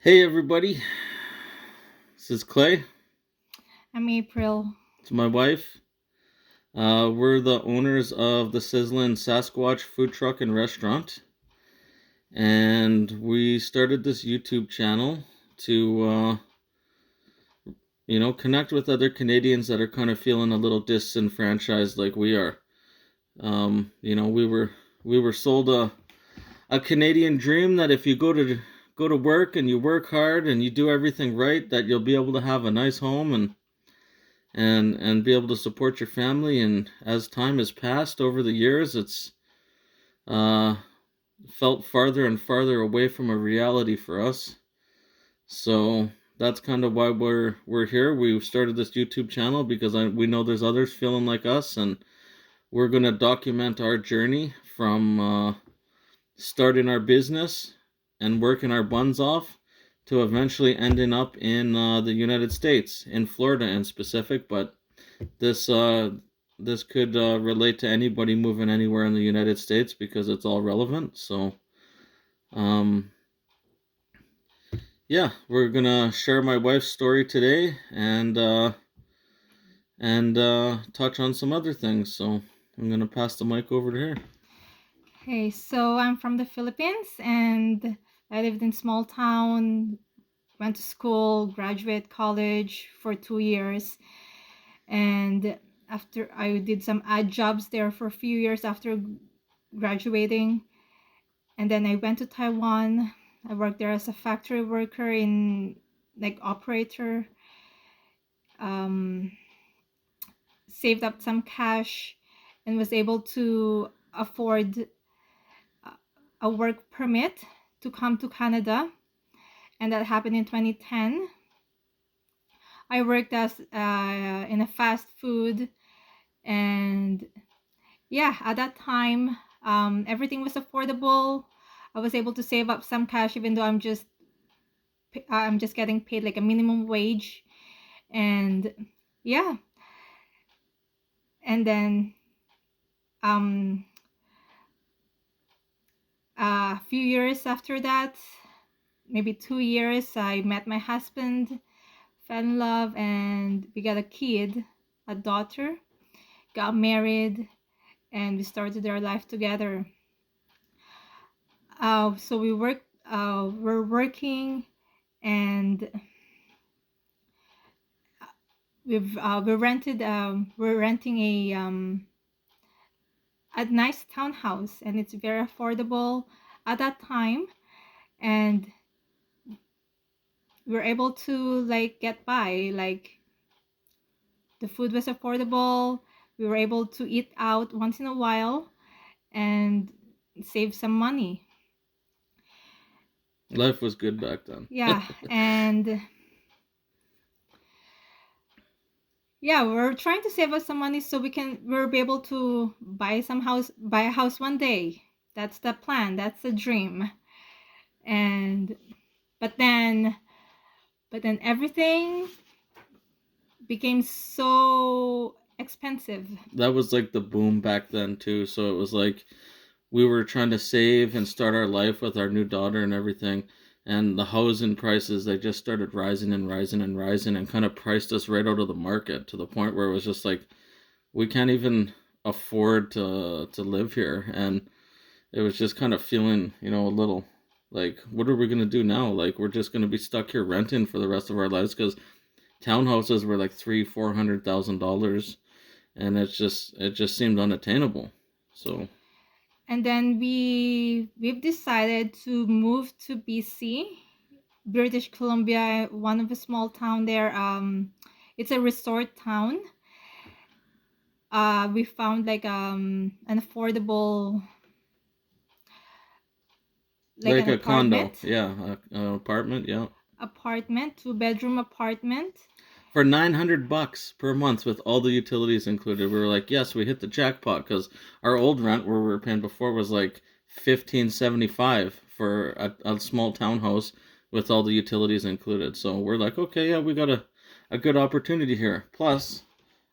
Hey everybody, this is Clay. I'm April. It's my wife. We're the owners of the Sizzlin' Sasquatch food truck and restaurant, and we started this YouTube channel to, connect with other Canadians that are kind of feeling a little disenfranchised like we are. We were sold a Canadian dream that if you go to work and you work hard and you do everything right, that you'll be able to have a nice home and be able to support your family. And as time has passed over the years, it's uh, felt farther and farther away from a reality for us. So that's kind of why we're here. We started this YouTube channel because we know there's others feeling like us, and we're gonna document our journey from starting our business and working our buns off to eventually ending up in the United States, in Florida in specific, but this this could relate to anybody moving anywhere in the United States because it's all relevant. So, um, yeah, we're gonna share my wife's story today and touch on some other things. So I'm gonna pass the mic over to her. Hey, so I'm from the Philippines and I lived in small town, went to school, graduate college for 2 years, and after I did some odd jobs there for a few years after graduating, and then I went to Taiwan. I worked there as a factory worker in like operator. Um, Saved up some cash and was able to afford a work permit to come to Canada, and that happened in 2010. I worked as in a fast food, and yeah, at that time, everything was affordable. I was able to save up some cash, even though I'm just getting paid like a minimum wage, and yeah, and then um, a few years after that, maybe 2 years, I met my husband, fell in love, and we got a kid, a daughter, got married, and we started our life together. So we're working, and we're renting a nice townhouse, and it's very affordable at that time, and we're able to like get by. Like the food was affordable. We were able to eat out once in a while and save some money. Life was good back then. Yeah, and yeah, we're trying to save us some money so we'll be able to buy a house one day. That's the plan. That's the dream. And but then but then everything became so expensive. That was like the boom back then too. So it was like we were trying to save and start our life with our new daughter and everything, and the housing prices, they just started rising and rising and rising and kind of priced us right out of the market to the point where it was just like we can't even afford to live here. And it was just kind of feeling, a little like, what are we going to do now? Like, we're just going to be stuck here renting for the rest of our lives because townhouses were like $300,000-$400,000, and it just seemed unattainable. So And then we've decided to move to BC, British Columbia, one of a small town there. It's a resort town. We found like an affordable, like like an a condo, apartment, yeah, a apartment, yeah, 2-bedroom apartment. for $900 per month with all the utilities included. We were like, yes, we hit the jackpot, because our old rent where we were paying before was like 1575 for a small townhouse with all the utilities included. So we're like, okay, yeah, we got a good opportunity here. Plus,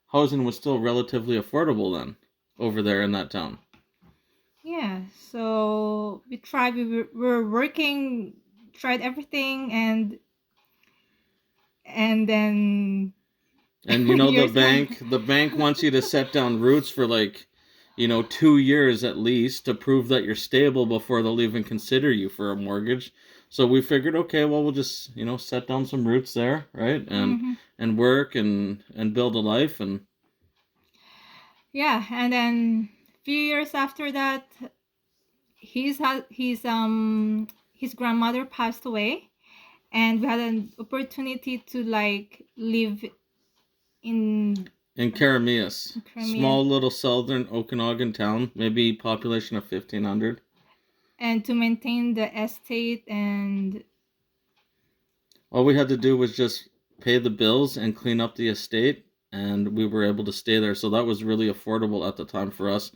housing was still relatively affordable then over there in that town. Yeah, so we tried. We were working tried everything, and then And you know years later. the bank wants you to set down roots for like, 2 years at least to prove that you're stable before they'll even consider you for a mortgage. So we figured, okay, well we'll just, set down some roots there, right? Hmm. And work and build a life and Yeah, and then a few years after that, his grandmother passed away, and we had an opportunity to like live in in Carameus, Crimea, small little southern Okanagan town, maybe population of 1,500. and to maintain the estate. And All we had to do was just pay the bills and clean up the estate, and we were able to stay there. So that was really affordable at the time for us,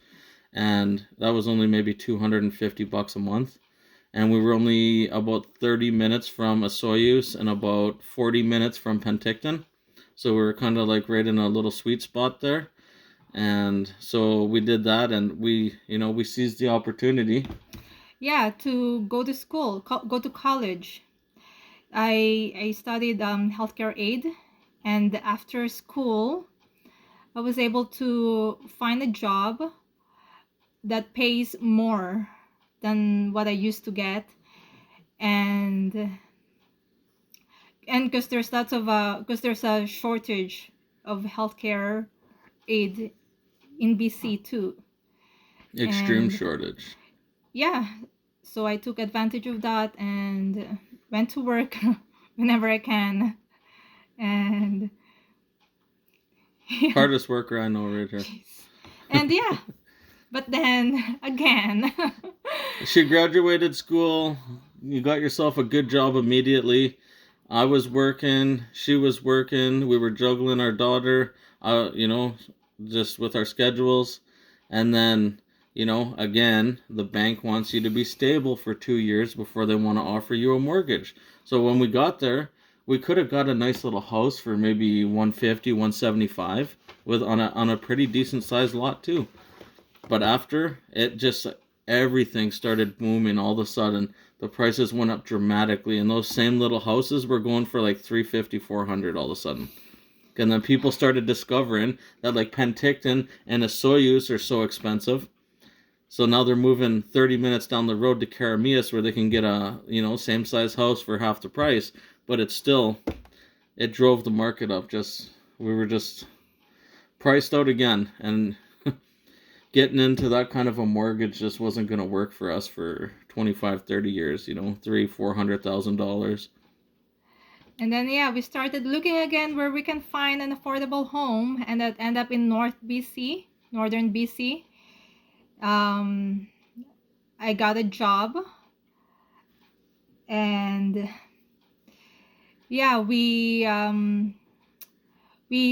and that was only maybe $250 a month. And we were only about 30 minutes from Osoyoos and about 40 minutes from Penticton. So we were kind of like right in a little sweet spot there. And so we did that, and we seized the opportunity. yeah, to go to school, go to college. I studied healthcare aid, and after school, I was able to find a job that pays more than what I used to get, and because there's a shortage of healthcare aid in BC too, Extreme and shortage. yeah, so I took advantage of that and went to work whenever I can, and yeah, Hardest worker I know right here. jeez. And yeah, but then again, She graduated school. You got yourself a good job immediately. I was working. She was working. We were juggling our daughter, just with our schedules. And then, again, the bank wants you to be stable for 2 years before they want to offer you a mortgage. So when we got there, we could have got a nice little house for maybe 150, 175 with on a pretty decent sized lot too. But after it just everything started booming all of a sudden. The prices went up dramatically, and those same little houses were going for like 350, 400 all of a sudden. And then people started discovering that like Penticton and Osoyoos are so expensive. So now they're moving 30 minutes down the road to Carameus where they can get a, same size house for half the price. But it drove the market up. We were just priced out again. And getting into that kind of a mortgage just wasn't going to work for us for 25, 30 years, $300,000, $400,000. and then yeah, we started looking again where we can find an affordable home, and that end up in northern BC. I got a job, and yeah, we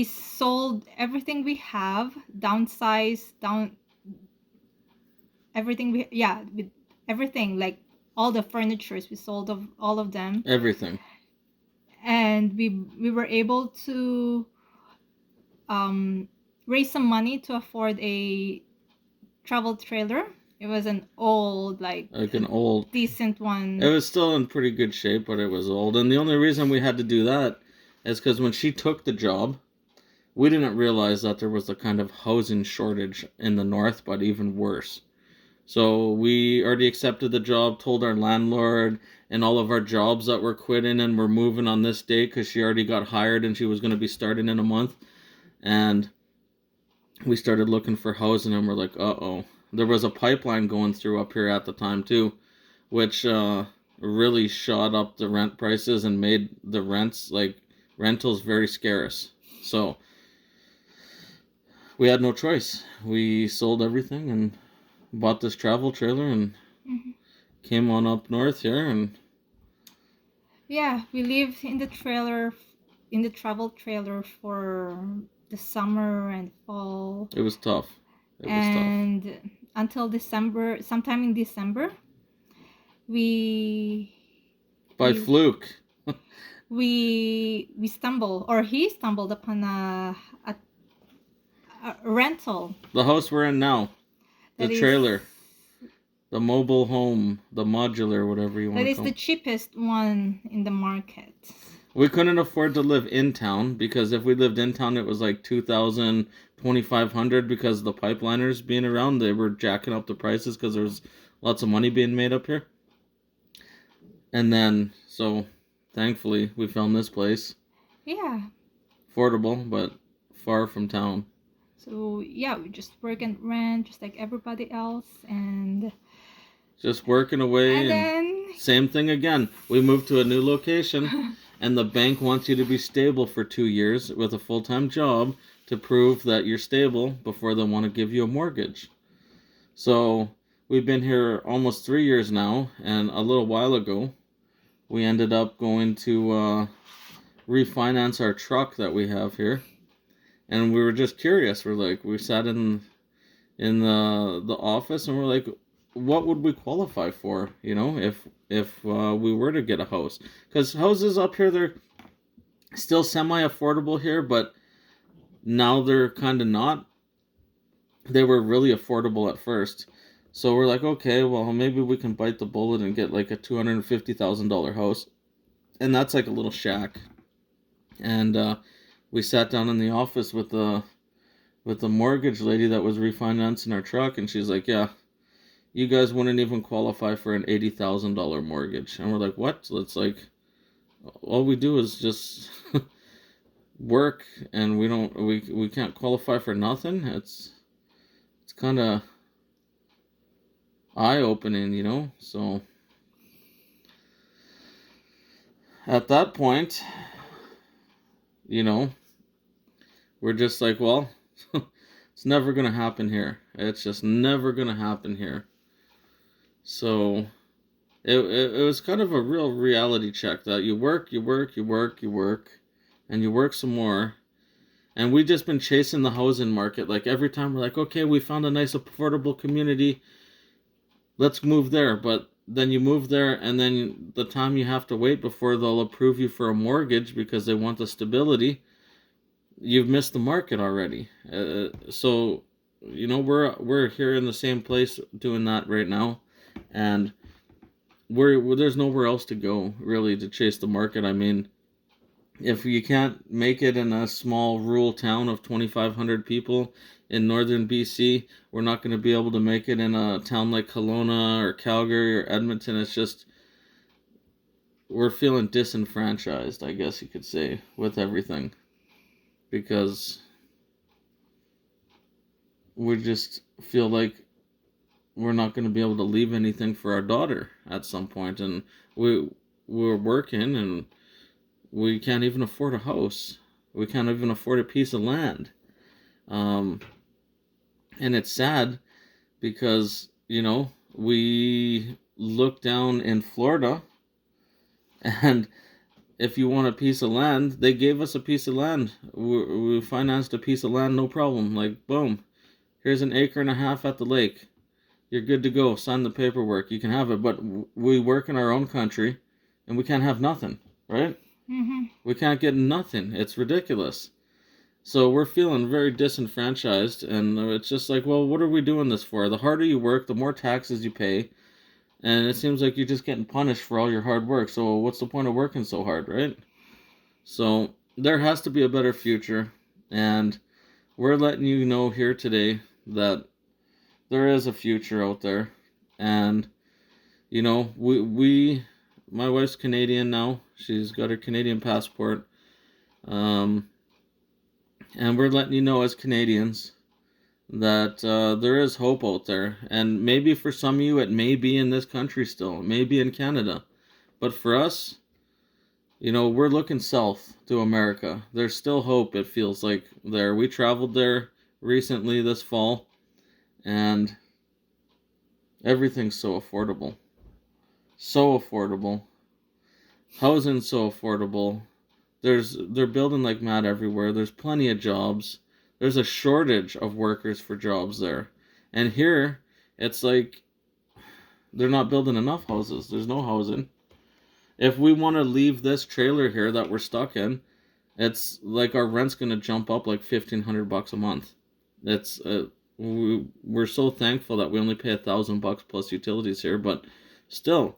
sold everything we have, downsized down everything with everything, like all the furnitures, we sold of all of them, Everything. and we were able to raise some money to afford a travel trailer. It was an old, like An old. decent one. It was still in pretty good shape, but it was old. And the only reason we had to do that is because when she took the job, we didn't realize that there was a kind of housing shortage in the north, but even worse. So we already accepted the job, told our landlord and all of our jobs that we're quitting and we're moving on this day because she already got hired and she was going to be starting in a month. And we started looking for housing and we're like, uh-oh. There was a pipeline going through up here at the time too, which really shot up the rent prices and made the rentals very scarce. So we had no choice. We sold everything and bought this travel trailer and Mhm. came on up north here. And Yeah, we lived in the travel trailer for the summer and fall, it was tough. and until December, sometime in December, we By we fluke. we stumbled, or he stumbled upon a rental The house we're in now, the that is trailer. the mobile home, the modular, whatever you want That to is call the it. cheapest one in the market. We couldn't afford to live in town because if we lived in town, it was like 2,000, 2,500 because the pipeliners being around, they were jacking up the prices because there was lots of money being made up here. And then, so thankfully, we found this place. Yeah. Affordable, but far from town. So yeah, we just work and rent just like everybody else, and Just working away, and then same thing again. We moved to a new location, and the bank wants you to be stable for 2 years with a full-time job to prove that you're stable before they want to give you a mortgage. So we've been here almost 3 years now, and a little while ago, we ended up going to refinance our truck that we have here, and we were just curious. We sat in the office, and we're like, what would we qualify for? You know, if we were to get a house, because houses up here, they're still semi affordable here, but now they're kind of not. They were really affordable at first. So we're like, okay, well, maybe we can bite the bullet and get like a $250,000 house. And that's like a little shack. And we sat down in the office with the mortgage lady that was refinancing our truck, and she's like, yeah, you guys wouldn't even qualify for an $80,000 mortgage. And we're like, what? So it's like, all we do is just work, and we can't qualify for nothing. It's kind of eye-opening, you know? So at that point, you know, we're just like, well, it's never going to happen here. It's just never going to happen here. So it was kind of a real reality check that you work, and you work some more. And we just been chasing the housing market. Like every time we're like, okay, we found a nice affordable community, let's move there. But then you move there, and then the time you have to wait before they'll approve you for a mortgage because they want the stability, you've missed the market already. So you know, we're here in the same place doing that right now, and there's nowhere else to go really to chase the market. I mean, if you can't make it in a small rural town of 2,500 people in northern BC, we're not going to be able to make it in a town like Kelowna or Calgary or Edmonton. It's just, we're feeling disenfranchised, I guess you could say, with everything, because we just feel like we're not going to be able to leave anything for our daughter at some point. And we're working, and we can't even afford a house. We can't even afford a piece of land. And it's sad because, you know, we look down in Florida, and if you want a piece of land, they gave us a piece of land. We financed a piece of land, no problem. Like, boom, here's an acre and a half at the lake. You're good to go. Sign the paperwork. You can have it. But we work in our own country, and we can't have nothing, right? mm-hmm. We can't get nothing. It's ridiculous. So we're feeling very disenfranchised, and it's just like, well, what are we doing this for? The harder you work, the more taxes you pay, and it seems like you're just getting punished for all your hard work. So what's the point of working so hard, right? So there has to be a better future, and we're letting you know here today that there is a future out there. And you know, my wife's Canadian now. She's got her Canadian passport. And we're letting you know as Canadians that there is hope out there. And maybe for some of you, it may be in this country still. It may be in Canada. But for us, you know, we're looking south to America. There's still hope, it feels like, there. We traveled there recently this fall, and everything's so affordable. So affordable. Housing's so affordable. They're building like mad everywhere. There's plenty of jobs. There's a shortage of workers for jobs there. And here, it's like they're not building enough houses. There's no housing. If we want to leave this trailer here that we're stuck in, it's like our rent's going to jump up like $1,500 a month. It's we're so thankful that we only pay $1,000 plus utilities here, but still,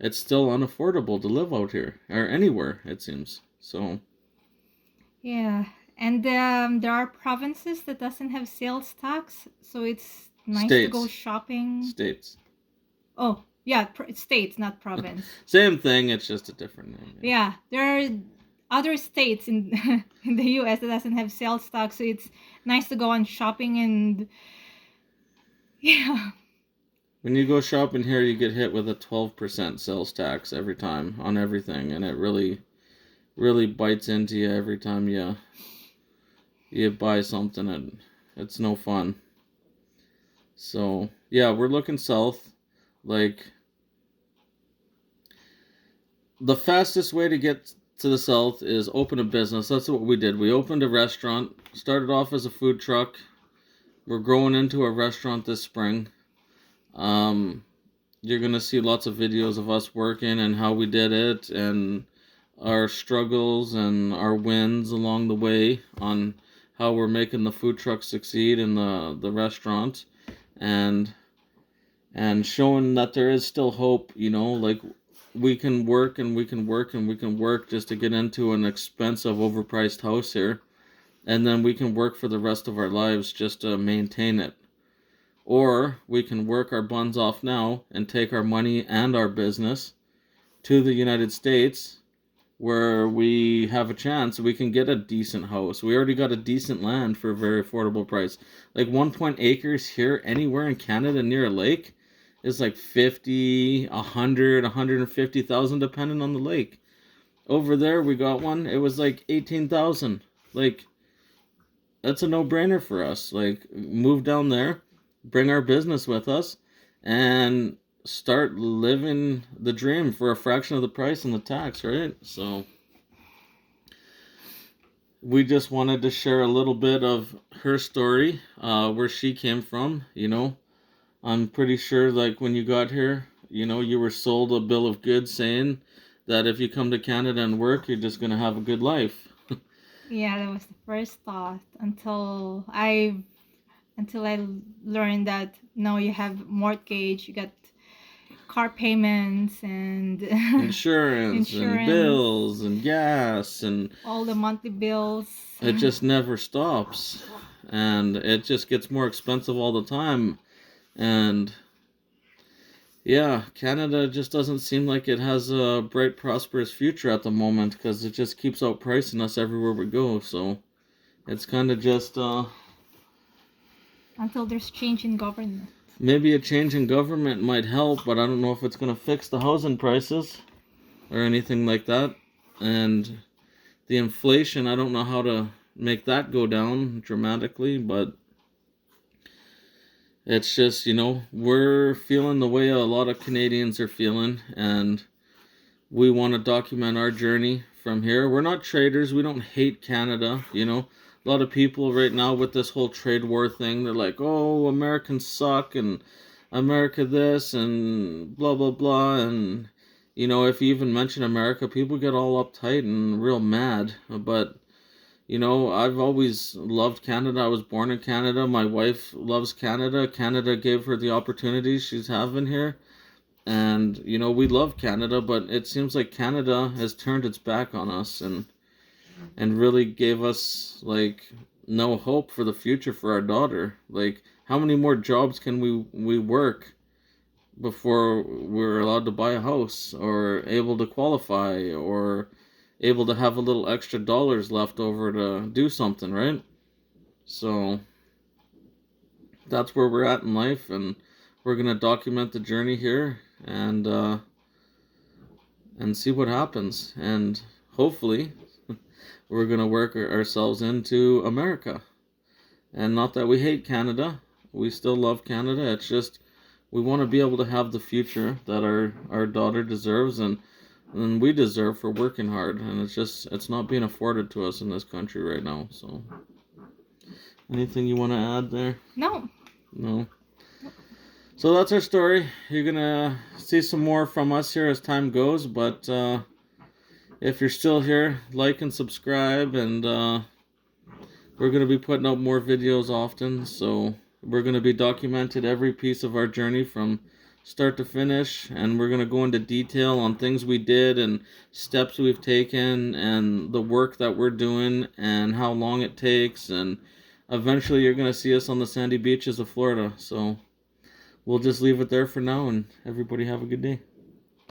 it's still unaffordable to live out here or anywhere, it seems. So Yeah, and there are provinces that doesn't have sales tax, so it's nice to go states, shopping. states, Oh, yeah, states, not province. same thing. It's just a different name. Yeah, there are other states in in the U.S. that doesn't have sales tax, so it's nice to go on shopping and yeah. When you go shopping here, you get hit with a 12% sales tax every time on everything, and it really bites into you every time you buy something, and it's no fun. So yeah, we're looking south. Like, the fastest way to get to the south is open a business. That's what we did. We opened a restaurant, started off as a food truck. We're growing into a restaurant this spring. Um, you're gonna see lots of videos of us working and how we did it and our struggles and our wins along the way on how we're making the food truck succeed in the restaurant, and showing that there is still hope, like we can work and we can work and we can work just to get into an expensive overpriced house here, and then we can work for the rest of our lives just to maintain it. Or we can work our buns off now and take our money and our business to the United States, where we have a chance. We can get a decent house. We already got a decent land for a very affordable price. Like 1 acres here anywhere in Canada near a lake is like 50, 100, 150,000 depending on the lake. Over there we got one. It was like 18,000. Like, that's a no-brainer for us. Like, move down there, bring our business with us, and start living the dream for a fraction of the price and the tax, right? So we just wanted to share a little bit of her story, where she came from. I'm pretty sure, like, when you got here, you were sold a bill of goods saying that if you come to Canada and work, you're just gonna have a good life. Yeah, that was the first thought until I learned that no, you have mortgage, you got car payments and Insurance and insurance, bills and gas, and all the monthly bills. it just never stops, and it just gets more expensive all the time. And yeah, Canada just doesn't seem like it has a bright, prosperous future at the moment, because it just keeps outpricing us everywhere we go. So it's kind of just Until there's change in government. maybe a change in government might help, but I don't know if it's going to fix the housing prices or anything like that. And the inflation, I don't know how to make that go down dramatically, but it's just, we're feeling the way a lot of Canadians are feeling, and we want to document our journey from here. We're not traders. We don't hate Canada. A lot of people right now with this whole trade war thing, they're like, oh, Americans suck and America this and blah, blah, blah. And, if you even mention America, people get all uptight and real mad. But, I've always loved Canada. I was born in Canada. My wife loves Canada. Canada gave her the opportunities she's having here. And, we love Canada, but it seems like Canada has turned its back on us and really gave us, like, no hope for the future for our daughter. Like, how many more jobs can we work before we're allowed to buy a house or able to qualify or able to have a little extra dollars left over to do something, right? So that's where we're at in life, and we're gonna document the journey here and see what happens, and hopefully we're gonna work ourselves into America. And not that we hate Canada, we still love Canada. It's just we want to be able to have the future that our daughter deserves and we deserve for working hard, and it's not being afforded to us in this country right now. So anything you want to add there? No. So that's our story. You're gonna see some more from us here as time goes, but if you're still here, like and subscribe, and we're gonna be putting out more videos often. So We're going to be documented every piece of our journey from start to finish, and we're going to go into detail on things we did and steps we've taken and the work that we're doing and how long it takes, and eventually you're going to see us on the sandy beaches of Florida. So we'll just leave it there for now, and everybody have a good day.